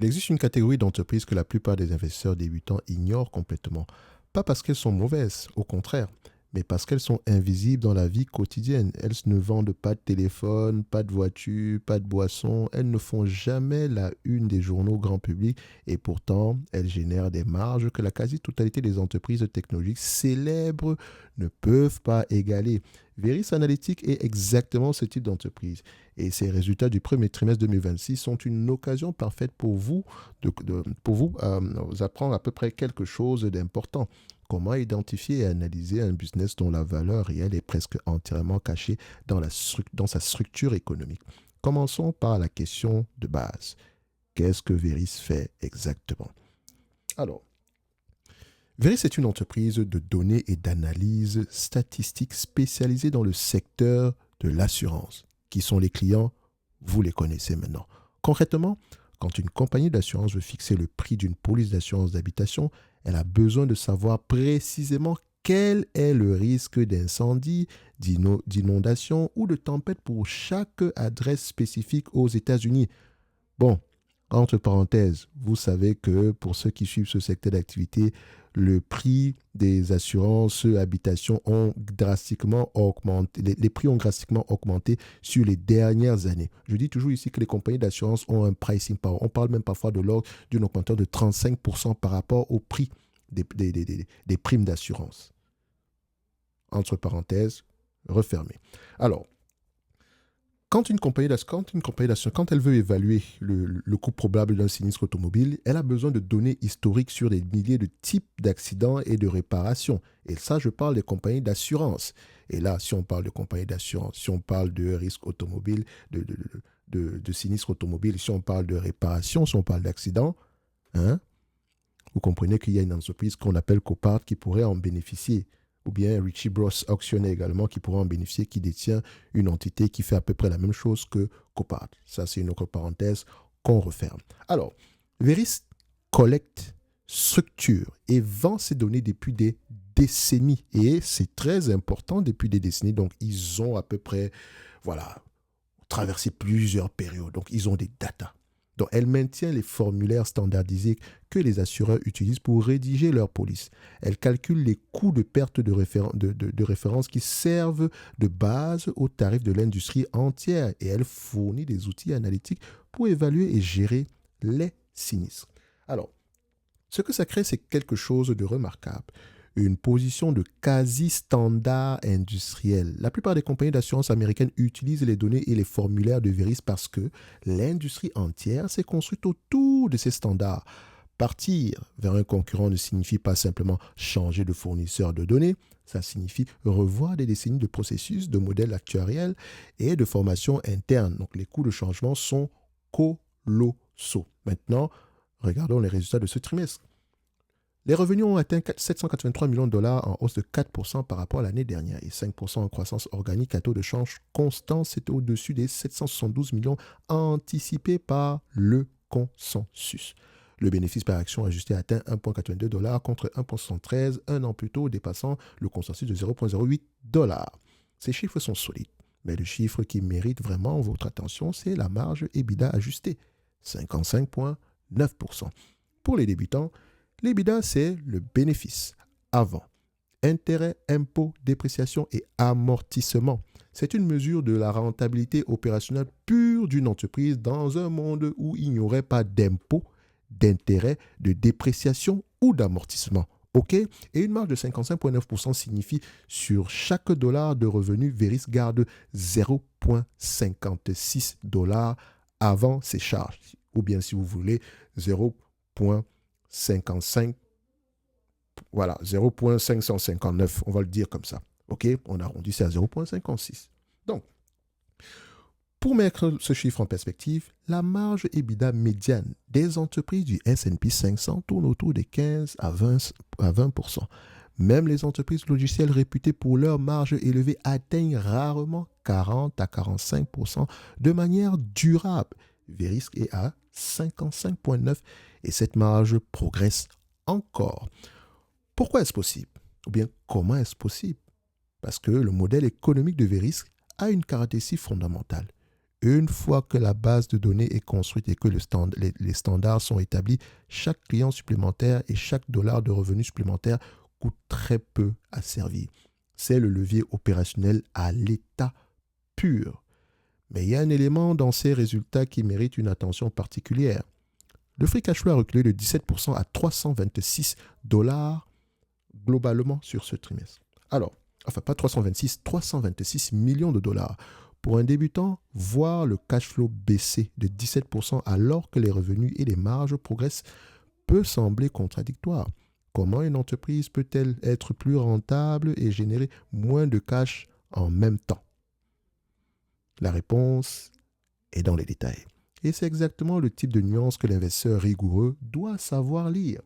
Il existe une catégorie d'entreprises que la plupart des investisseurs débutants ignorent complètement. Pas parce qu'elles sont mauvaises, au contraire, mais parce qu'elles sont invisibles dans la vie quotidienne. Elles ne vendent pas de téléphone, pas de voiture, pas de boisson. Elles ne font jamais la une des journaux grand public et pourtant, elles génèrent des marges que la quasi-totalité des entreprises technologiques célèbres ne peuvent pas égaler. Veris Analytics est exactement ce type d'entreprise. Et ces résultats du premier trimestre 2026 sont une occasion parfaite pour vous vous apprendre à peu près quelque chose d'important. Comment identifier et analyser un business dont la valeur réelle est presque entièrement cachée dans sa structure économique. Commençons par la question de base. Qu'est-ce que Veris fait exactement? Alors, Veris est une entreprise de données et d'analyse statistique spécialisée dans le secteur de l'assurance. Qui sont les clients? Vous les connaissez maintenant. Concrètement, quand une compagnie d'assurance veut fixer le prix d'une police d'assurance d'habitation, elle a besoin de savoir précisément quel est le risque d'incendie, d'inondation ou de tempête pour chaque adresse spécifique aux États-Unis. Bon, entre parenthèses, vous savez que pour ceux qui suivent ce secteur d'activité, le prix des assurances habitation ont drastiquement augmenté, les prix ont drastiquement augmenté sur les dernières années. Je dis toujours ici que les compagnies d'assurance ont un pricing power. On parle même parfois de l'ordre d'une augmentation de 35% par rapport au prix des primes d'assurance. Entre parenthèses, refermé. Alors, quand elle veut évaluer le coût probable d'un sinistre automobile, elle a besoin de données historiques sur des milliers de types d'accidents et de réparations. Et ça, je parle des compagnies d'assurance. Et là, si on parle de compagnies d'assurance, si on parle de risque automobile, de sinistre automobile, si on parle de réparation, si on parle d'accident, hein, vous comprenez qu'il y a une entreprise qu'on appelle Copart qui pourrait en bénéficier. Ou bien Richie Bros Auctionné également qui pourrait en bénéficier, qui détient une entité qui fait à peu près la même chose que Copart. Ça, c'est une autre parenthèse qu'on referme. Alors, Veris collecte, structure et vend ces données depuis des décennies. Et c'est très important depuis des décennies. Donc, ils ont à peu près, voilà, traversé plusieurs périodes. Donc, ils ont des datas. Donc, elle maintient les formulaires standardisés que les assureurs utilisent pour rédiger leurs polices. Elle calcule les coûts de perte de référence qui servent de base aux tarifs de l'industrie entière et elle fournit des outils analytiques pour évaluer et gérer les sinistres. Alors, ce que ça crée, c'est quelque chose de remarquable. Une position de quasi-standard industriel. La plupart des compagnies d'assurance américaines utilisent les données et les formulaires de Veris parce que l'industrie entière s'est construite autour de ces standards. Partir vers un concurrent ne signifie pas simplement changer de fournisseur de données, ça signifie revoir des décennies de processus, de modèles actuariels et de formation interne. Donc les coûts de changement sont colossaux. Maintenant, regardons les résultats de ce trimestre. Les revenus ont atteint 783 millions de dollars en hausse de 4% par rapport à l'année dernière et 5% en croissance organique à taux de change constant. C'est au-dessus des 772 millions anticipés par le consensus. Le bénéfice par action ajusté atteint 1,82 dollars contre 1,73 un an plus tôt, dépassant le consensus de 0,08 dollars. Ces chiffres sont solides, mais le chiffre qui mérite vraiment votre attention, c'est la marge EBITDA ajustée, 55,9%. Pour les débutants, l'EBITDA, c'est le bénéfice avant intérêts, impôts, dépréciation et amortissement. C'est une mesure de la rentabilité opérationnelle pure d'une entreprise dans un monde où il n'y aurait pas d'impôts, d'intérêts, de dépréciation ou d'amortissement. OK? Et une marge de 55,9% signifie sur chaque dollar de revenu, Veris garde 0,56 dollars avant ses charges. Ou bien, si vous voulez, 0,55, voilà, 0,559, on va le dire comme ça. OK? On arrondit ça à 0,56. Donc, pour mettre ce chiffre en perspective, la marge EBITDA médiane des entreprises du S&P 500 tourne autour de 15 à 20%. Même les entreprises logicielles réputées pour leur marge élevée atteignent rarement 40 à 45% de manière durable. Verisk est à 55,9% et cette marge progresse encore. Pourquoi est-ce possible? Ou bien comment est-ce possible? Parce que le modèle économique de Verisk a une caractéristique fondamentale, Une fois que la base de données est construite et que les standards sont établis, chaque client supplémentaire et chaque dollar de revenu supplémentaire coûte très peu à servir. C'est le levier opérationnel à l'état pur. Mais il y a un élément dans ces résultats qui mérite une attention particulière. Le free cash flow a reculé de 17% à 326 dollars globalement sur ce trimestre. Alors, enfin pas 326, 326 millions de dollars. Pour un débutant, voir le cash flow baisser de 17% alors que les revenus et les marges progressent peut sembler contradictoire. Comment une entreprise peut-elle être plus rentable et générer moins de cash en même temps? La réponse est dans les détails. Et c'est exactement le type de nuance que l'investisseur rigoureux doit savoir lire.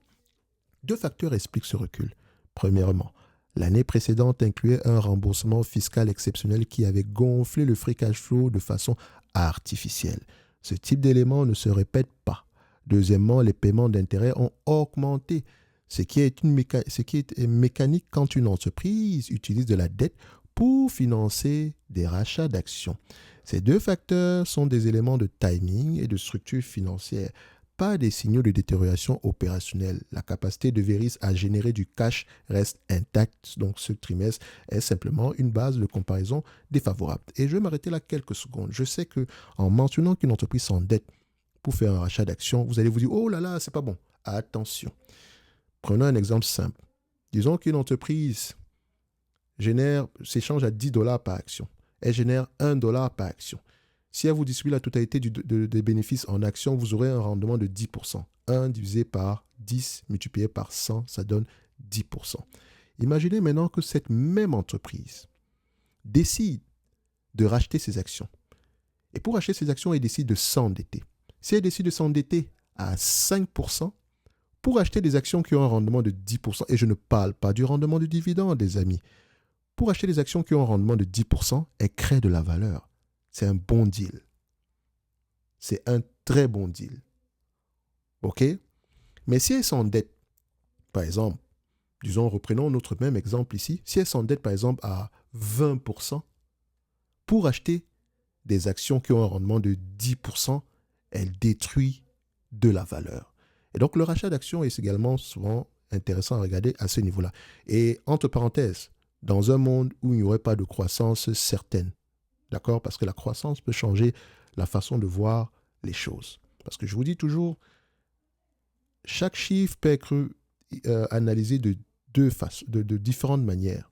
Deux facteurs expliquent ce recul. Premièrement, l'année précédente incluait un remboursement fiscal exceptionnel qui avait gonflé le free cash flow de façon artificielle. Ce type d'élément ne se répète pas. Deuxièmement, les paiements d'intérêts ont augmenté, ce qui est mécanique quand une entreprise utilise de la dette pour financer des rachats d'actions. Ces deux facteurs sont des éléments de timing et de structure financière, pas des signaux de détérioration opérationnelle. La capacité de Veris à générer du cash reste intacte, donc ce trimestre est simplement une base de comparaison défavorable. Et je vais m'arrêter là quelques secondes. Je sais que en mentionnant qu'une entreprise s'endette pour faire un rachat d'actions, vous allez vous dire « Oh là là, c'est pas bon ». Attention. Prenons un exemple simple. Disons qu'une entreprise s'échange à 10 dollars par action. Elle génère 1 dollar par action. Si elle vous distribue la totalité des bénéfices en actions, vous aurez un rendement de 10%. 1 divisé par 10 multiplié par 100, ça donne 10%. Imaginez maintenant que cette même entreprise décide de racheter ses actions. Et pour acheter ses actions, elle décide de s'endetter. Si elle décide de s'endetter à 5%, pour acheter des actions qui ont un rendement de 10%, et je ne parle pas du rendement du dividende, des amis, pour acheter des actions qui ont un rendement de 10%, elle crée de la valeur. C'est un bon deal. C'est un très bon deal. OK? Mais si elle s'endette, par exemple, disons, reprenons notre même exemple ici, si elle s'endette, par exemple, à 20%, pour acheter des actions qui ont un rendement de 10%, elle détruit de la valeur. Et donc, le rachat d'actions est également souvent intéressant à regarder à ce niveau-là. Et entre parenthèses, dans un monde où il n'y aurait pas de croissance certaine, d'accord? Parce que la croissance peut changer la façon de voir les choses. Parce que je vous dis toujours, chaque chiffre peut être analysé de différentes manières.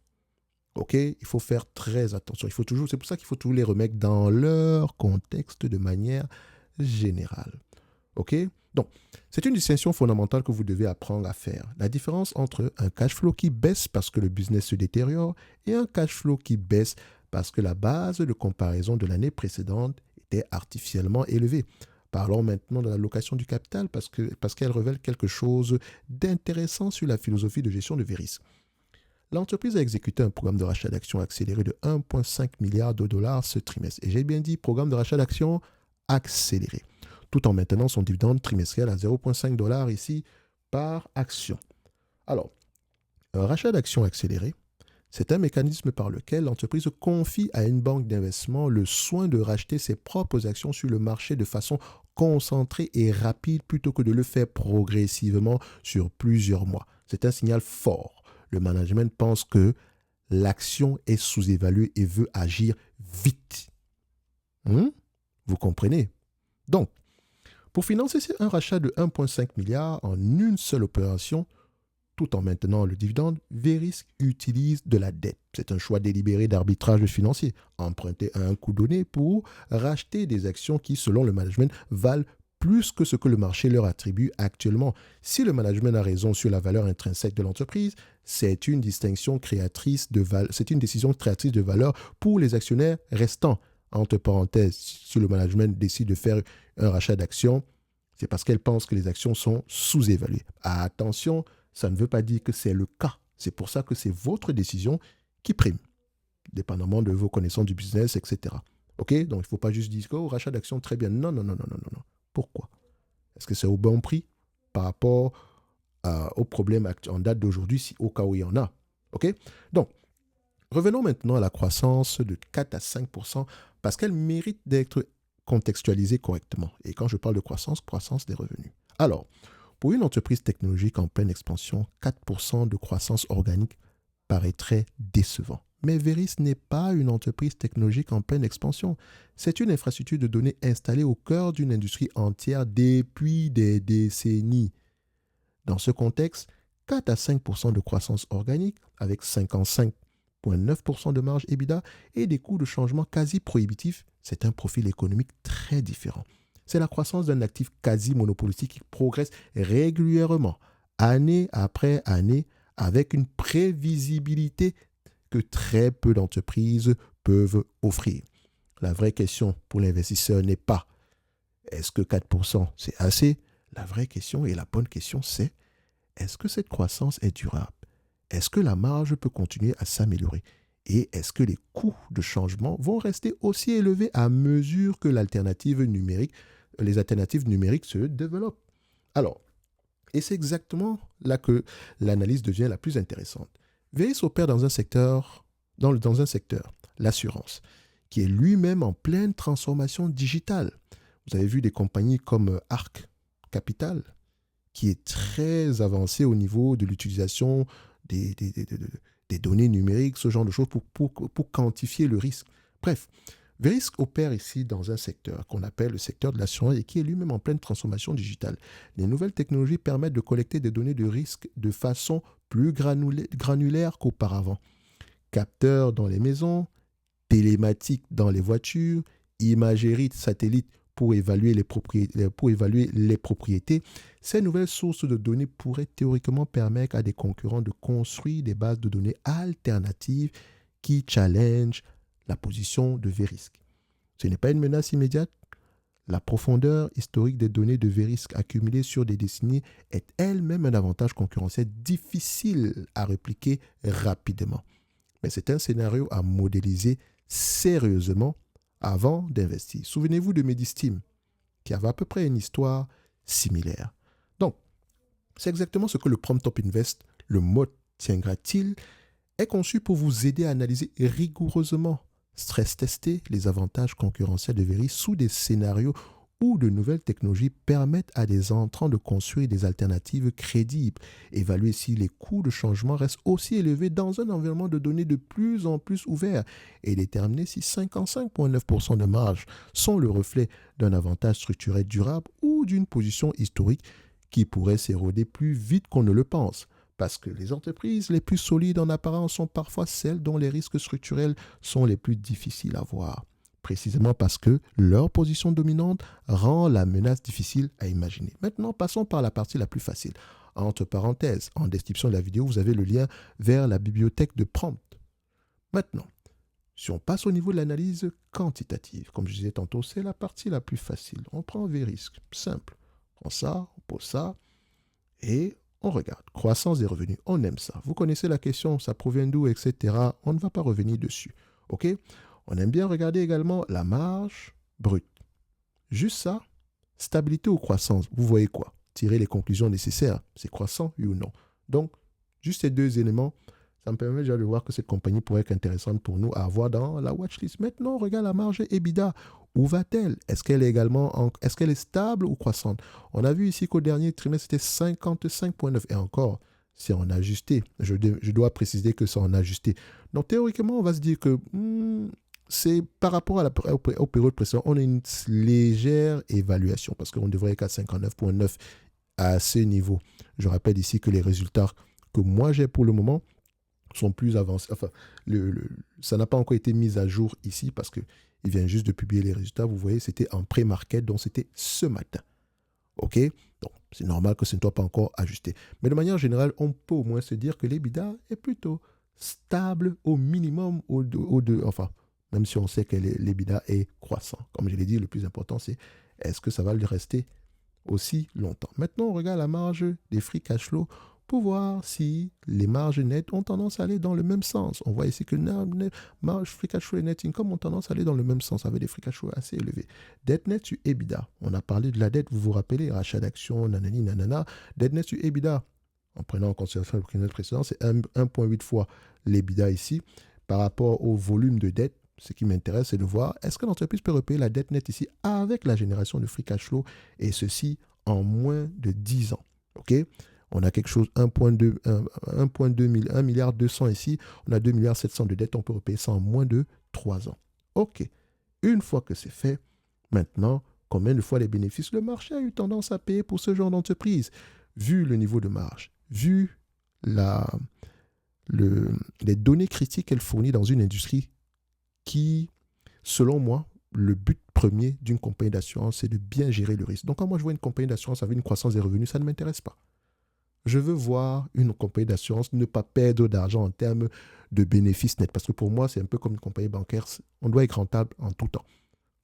OK? Il faut faire très attention. C'est pour ça qu'il faut toujours les remettre dans leur contexte de manière générale. OK? Donc, c'est une distinction fondamentale que vous devez apprendre à faire. La différence entre un cash flow qui baisse parce que le business se détériore et un cash flow qui baisse parce que la base de comparaison de l'année précédente était artificiellement élevée. Parlons maintenant de l'allocation du capital parce qu'elle révèle quelque chose d'intéressant sur la philosophie de gestion de Veris. L'entreprise a exécuté un programme de rachat d'actions accéléré de 1,5 milliard de dollars ce trimestre. Et j'ai bien dit programme de rachat d'actions accéléré, tout en maintenant son dividende trimestriel à 0,5 dollars ici par action. Alors, un rachat d'actions accéléré, c'est un mécanisme par lequel l'entreprise confie à une banque d'investissement le soin de racheter ses propres actions sur le marché de façon concentrée et rapide plutôt que de le faire progressivement sur plusieurs mois. C'est un signal fort. Le management pense que l'action est sous-évaluée et veut agir vite. Vous comprenez? Donc, pour financer un rachat de 1,5 milliard en une seule opération, tout en maintenant le dividende, Veris utilise de la dette. C'est un choix délibéré d'arbitrage financier. Emprunter à un coût donné pour racheter des actions qui, selon le management, valent plus que ce que le marché leur attribue actuellement. Si le management a raison sur la valeur intrinsèque de l'entreprise, c'est une décision créatrice de valeur pour les actionnaires restants. Entre parenthèses, si le management décide de faire un rachat d'actions, c'est parce qu'elle pense que les actions sont sous-évaluées. Attention, ça ne veut pas dire que c'est le cas. C'est pour ça que c'est votre décision qui prime, dépendamment de vos connaissances du business, etc. OK? Donc, il ne faut pas juste dire, oh, rachat d'actions, très bien. Non, non, non, non, non, non. Pourquoi? Est-ce que c'est au bon prix par rapport au problème en date d'aujourd'hui, au cas où il y en a? OK? Donc, revenons maintenant à la croissance de 4 à 5% parce qu'elle mérite d'être contextualiser correctement. Et quand je parle de croissance, croissance des revenus. Alors, pour une entreprise technologique en pleine expansion, 4% de croissance organique paraîtrait décevant. Mais Veris n'est pas une entreprise technologique en pleine expansion. C'est une infrastructure de données installée au cœur d'une industrie entière depuis des décennies. Dans ce contexte, 4 à 5% de croissance organique avec 55,9% de marge EBITDA et des coûts de changement quasi prohibitifs, c'est un profil économique très différent. C'est la croissance d'un actif quasi monopolistique qui progresse régulièrement, année après année, avec une prévisibilité que très peu d'entreprises peuvent offrir. La vraie question pour l'investisseur n'est pas est-ce que 4% c'est assez? La vraie question et la bonne question c'est est-ce que cette croissance est durable? Est-ce que la marge peut continuer à s'améliorer? Et est-ce que les coûts de changement vont rester aussi élevés à mesure que les alternatives numériques se développent? Alors, et c'est exactement là que l'analyse devient la plus intéressante. Veris opère dans un secteur, l'assurance, qui est lui-même en pleine transformation digitale. Vous avez vu des compagnies comme Arc Capital, qui est très avancée au niveau de l'utilisation des données numériques, ce genre de choses pour quantifier le risque. Bref, Veris opère ici dans un secteur qu'on appelle le secteur de l'assurance et qui est lui-même en pleine transformation digitale. Les nouvelles technologies permettent de collecter des données de risque de façon plus granulaire qu'auparavant. Capteurs dans les maisons, télématiques dans les voitures, imagerie de satellite pour évaluer les propriétés, ces nouvelles sources de données pourraient théoriquement permettre à des concurrents de construire des bases de données alternatives qui challengent la position de Verisk. Ce n'est pas une menace immédiate. La profondeur historique des données de Verisk accumulées sur des décennies est elle-même un avantage concurrentiel difficile à répliquer rapidement. Mais c'est un scénario à modéliser sérieusement avant d'investir. Souvenez-vous de Medistim, qui avait à peu près une histoire similaire. Donc, c'est exactement ce que le Prompt Top Invest, le mode tiendra-t-il, est conçu pour vous aider à analyser rigoureusement, stress-tester les avantages concurrentiels de Veris sous des scénarios où de nouvelles technologies permettent à des entrants de construire des alternatives crédibles, évaluer si les coûts de changement restent aussi élevés dans un environnement de données de plus en plus ouvert et déterminer si 55,9% de marge sont le reflet d'un avantage structurel durable ou d'une position historique qui pourrait s'éroder plus vite qu'on ne le pense. Parce que les entreprises les plus solides en apparence sont parfois celles dont les risques structurels sont les plus difficiles à voir. Précisément parce que leur position dominante rend la menace difficile à imaginer. Maintenant, passons par la partie la plus facile. Entre parenthèses, en description de la vidéo, vous avez le lien vers la bibliothèque de Prompt. Maintenant, si on passe au niveau de l'analyse quantitative, comme je disais tantôt, c'est la partie la plus facile. On prend Verisk, simple. On prend ça, on pose ça, et on regarde. Croissance des revenus, on aime ça. Vous connaissez la question, ça provient d'où, etc. On ne va pas revenir dessus. OK? On aime bien regarder également la marge brute. Juste ça, stabilité ou croissance, vous voyez quoi? Tirez les conclusions nécessaires. C'est croissant, oui ou non? Donc, juste ces deux éléments, ça me permet déjà de voir que cette compagnie pourrait être intéressante pour nous à avoir dans la watchlist. Maintenant, on regarde la marge EBITDA. Où va-t-elle? Est-ce qu'elle est stable ou croissante? On a vu ici qu'au dernier trimestre, c'était 55,9. Et encore, c'est en ajusté. Je dois préciser que c'est en ajusté. Donc, théoriquement, on va se dire que c'est par rapport aux périodes précédentes, on a une légère évaluation parce qu'on devrait être à 59,9 à ce niveau. Je rappelle ici que les résultats que moi j'ai pour le moment sont plus avancés. Enfin, ça n'a pas encore été mis à jour ici parce qu'il vient juste de publier les résultats. Vous voyez, c'était en pré-market, donc c'était ce matin. OK? Donc, c'est normal que ce ne soit pas encore ajusté. Mais de manière générale, on peut au moins se dire que l'EBITDA est plutôt stable au minimum, enfin, même si on sait que l'EBITDA est croissant. Comme je l'ai dit, le plus important, c'est est-ce que ça va le rester aussi longtemps. Maintenant, on regarde la marge des free cash flow pour voir si les marges nettes ont tendance à aller dans le même sens. On voit ici que marge free cash flow et net income ont tendance à aller dans le même sens avec des free cash flow assez élevés. Dette nette sur EBITDA. On a parlé de la dette, vous vous rappelez, rachat d'actions, nanani, nanana. Dette nette sur EBITDA. En prenant en considération le trimestre précédent, c'est 1,8 fois l'EBITDA ici. Par rapport au volume de dette, ce qui m'intéresse, c'est de voir est-ce que l'entreprise peut repayer la dette nette ici avec la génération de free cash flow et ceci en moins de 10 ans. OK? On a quelque chose, 1 milliard 200 ici, on a 2 milliards 700 de dette, on peut repayer ça en moins de 3 ans. OK. Une fois que c'est fait, maintenant, combien de fois les bénéfices le marché a eu tendance à payer pour ce genre d'entreprise? Vu le niveau de marge, vu les données critiques qu'elle fournit dans une industrie qui, selon moi, le but premier d'une compagnie d'assurance, c'est de bien gérer le risque. Donc, quand moi je vois une compagnie d'assurance avec une croissance des revenus, ça ne m'intéresse pas. Je veux voir une compagnie d'assurance ne pas perdre d'argent en termes de bénéfices nets. Parce que pour moi, c'est un peu comme une compagnie bancaire. On doit être rentable en tout temps.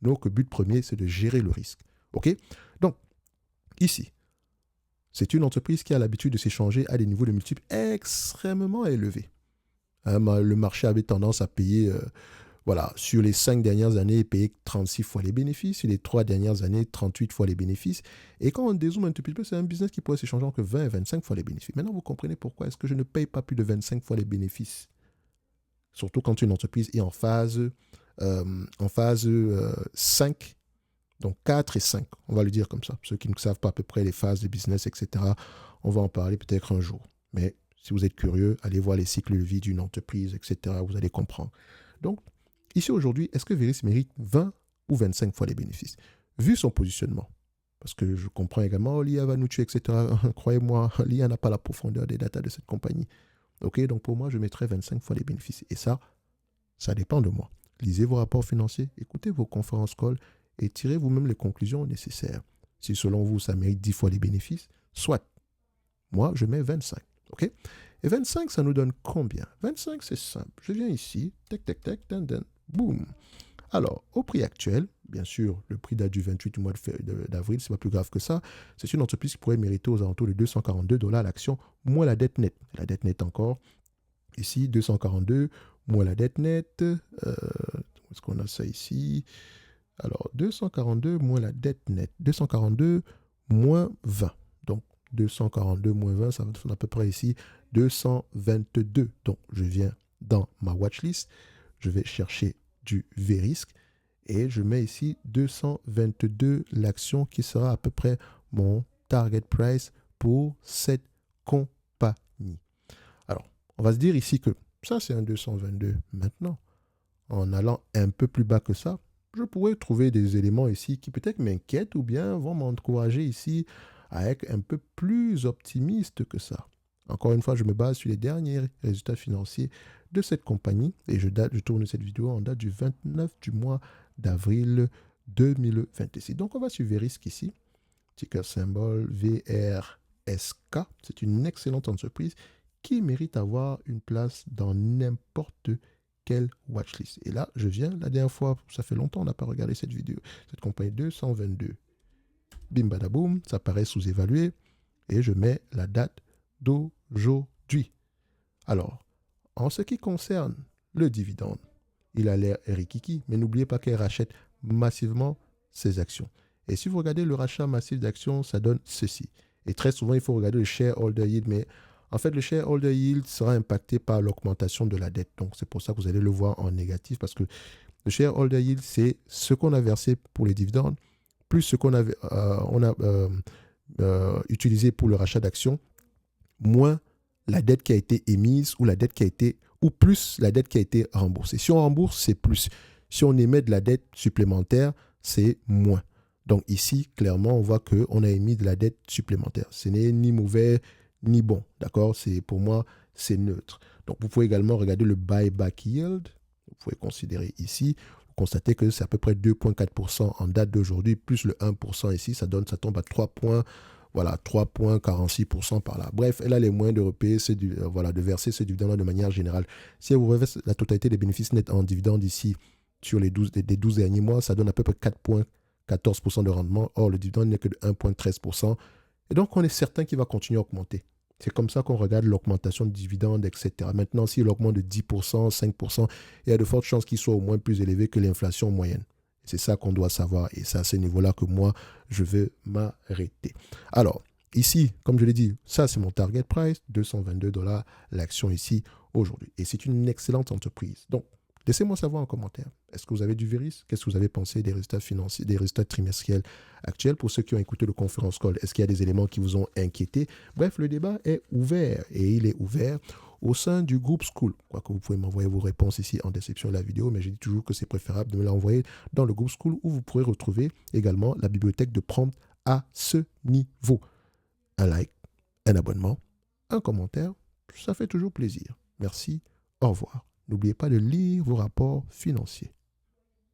Donc, le but premier, c'est de gérer le risque. OK? Donc, ici, c'est une entreprise qui a l'habitude de s'échanger à des niveaux de multiples extrêmement élevés. Le marché avait tendance à payer, sur les 5 dernières années, payer 36 fois les bénéfices, sur les 3 dernières années, 38 fois les bénéfices. Et quand on dézoome un tout petit peu, c'est un business qui pourrait s'échanger entre 20 et 25 fois les bénéfices. Maintenant, vous comprenez pourquoi est-ce que je ne paye pas plus de 25 fois les bénéfices. Surtout quand une entreprise est en phase 5, donc 4 et 5, on va le dire comme ça. Ceux qui ne savent pas à peu près les phases de business, etc., on va en parler peut-être un jour. Mais si vous êtes curieux, allez voir les cycles de vie d'une entreprise, etc., vous allez comprendre. Donc, ici aujourd'hui, est-ce que Veris mérite 20 ou 25 fois les bénéfices? Vu son positionnement, parce que je comprends également, l'IA va nous tuer, etc. Croyez-moi, l'IA n'a pas la profondeur des datas de cette compagnie. OK, donc pour moi, je mettrais 25 fois les bénéfices. Et ça dépend de moi. Lisez vos rapports financiers, écoutez vos conférences calls et tirez vous-même les conclusions nécessaires. Si selon vous, ça mérite 10 fois les bénéfices, soit. Moi, je mets 25. OK? Et 25, ça nous donne combien? 25, c'est simple. Je viens ici, tac, tac, tac, boum. Alors, au prix actuel, bien sûr, le prix date du 28 du mois d'avril, c'est pas plus grave que ça. C'est une entreprise qui pourrait mériter aux alentours de 242 $ l'action, moins la dette nette. La dette nette encore, ici, 242, moins la dette nette. Où est-ce qu'on a ça ici? Alors, 242 moins la dette nette. 242 moins 20. Donc, 242 moins 20, ça va faire à peu près ici 222. Donc, je viens dans ma watchlist, je vais chercher du Verisk et je mets ici 222 l'action qui sera à peu près mon target price pour cette compagnie. Alors, on va se dire ici que ça, c'est un 222 maintenant. En allant un peu plus bas que ça, je pourrais trouver des éléments ici qui peut-être m'inquiètent ou bien vont m'encourager ici à être un peu plus optimiste que ça. Encore une fois, je me base sur les derniers résultats financiers de cette compagnie et je tourne cette vidéo en date du 29 du mois d'avril 2026. Donc, on va sur Verisk ici, ticker symbole VRSK. C'est une excellente entreprise qui mérite d'avoir une place dans n'importe quelle watchlist. Et là, je viens, la dernière fois, ça fait longtemps, on n'a pas regardé cette vidéo, cette compagnie 222. Bim badaboum, ça paraît sous-évalué et je mets la date d'aujourd'hui. Alors, en ce qui concerne le dividende, il a l'air rikiki, mais n'oubliez pas qu'elle rachète massivement ses actions. Et si vous regardez le rachat massif d'actions, ça donne ceci. Et très souvent, il faut regarder le shareholder yield, mais en fait, le shareholder yield sera impacté par l'augmentation de la dette. Donc, c'est pour ça que vous allez le voir en négatif, parce que le shareholder yield, c'est ce qu'on a versé pour les dividendes, plus ce qu'on a utilisé pour le rachat d'actions, moins la dette qui a été émise ou plus la dette qui a été remboursée. Si on rembourse, c'est plus. Si on émet de la dette supplémentaire, c'est moins. Donc ici, clairement, on voit qu'on a émis de la dette supplémentaire. Ce n'est ni mauvais ni bon. D'accord? Pour moi, c'est neutre. Donc vous pouvez également regarder le buyback yield. Vous pouvez considérer ici. Vous constatez que c'est à peu près 2,4% en date d'aujourd'hui, plus le 1% ici. Ça tombe à 3,46% par là. Bref, elle a les moyens de repayer de verser ce dividende de manière générale. Si elle vous reverse la totalité des bénéfices nets en dividende ici sur les 12 derniers mois, ça donne à peu près 4,14% de rendement. Or, le dividende n'est que de 1,13%. Et donc, on est certain qu'il va continuer à augmenter. C'est comme ça qu'on regarde l'augmentation de dividendes, etc. Maintenant, s'il augmente de 10%, 5%, il y a de fortes chances qu'il soit au moins plus élevé que l'inflation moyenne. C'est ça qu'on doit savoir et c'est à ce niveau-là que moi, je veux m'arrêter. Alors, ici, comme je l'ai dit, ça c'est mon target price, 222 $ l'action ici aujourd'hui. Et c'est une excellente entreprise. Donc, Laissez-moi savoir en commentaire. Est-ce que vous avez du Veris? Qu'est-ce que vous avez pensé des résultats financiers, des résultats trimestriels actuels? Pour ceux qui ont écouté le conférence call, est-ce qu'il y a des éléments qui vous ont inquiété? Bref, le débat est ouvert et il est ouvert au sein du groupe School. Quoique vous pouvez m'envoyer vos réponses ici en description de la vidéo, mais je dis toujours que c'est préférable de me l'envoyer dans le groupe School où vous pourrez retrouver également la bibliothèque de prompt à ce niveau. Un like, un abonnement, un commentaire, ça fait toujours plaisir. Merci, au revoir. N'oubliez pas de lire vos rapports financiers.